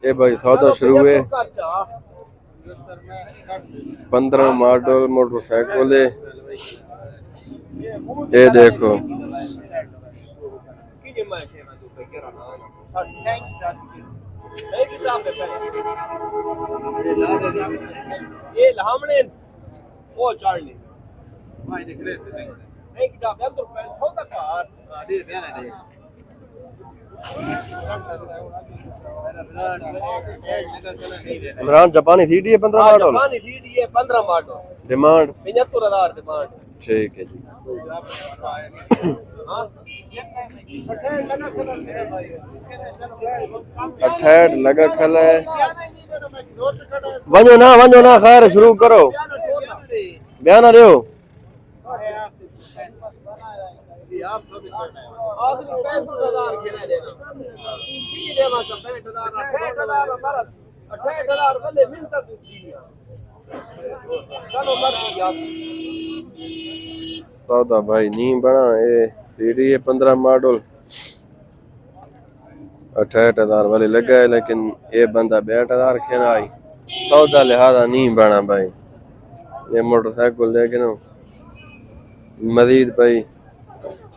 ये भाई सौदा शुरू है। 15 मॉडल मोटरसाइकिल है। ये देखो ये लामने वो चालनी नहीं किताब अंदर पे होता कार दे बयान है इमरान जापानी सीडी है 15 मॉडल। जापानी सीडी है 15 मॉडल। Demand 75,000 demand. ठीक है जी। हां 68 लगा खल है। वञो ना खैर शुरू करो बयान आ रहे हो। आखिरी 65,000 खेला देना की देवा का 65,000 हमारा 68,000 वाले मिलता तू चलो मर्जी यार सौदा भाई नहीं बना। ये सीडी है 15 मॉडल 68,000 वाली लगा है, लेकिन ये बंदा 62,000 खेना आई। सौदा लिहाजा नहीं बना भाई। ये मोटरसाइकिल लेकिन मजीद भाई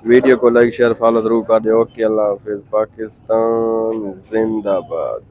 वीडियो को लाइक शेयर फॉलो जरूर कर दो। ओके अल्लाह हाफिज। पाकिस्तान जिंदाबाद।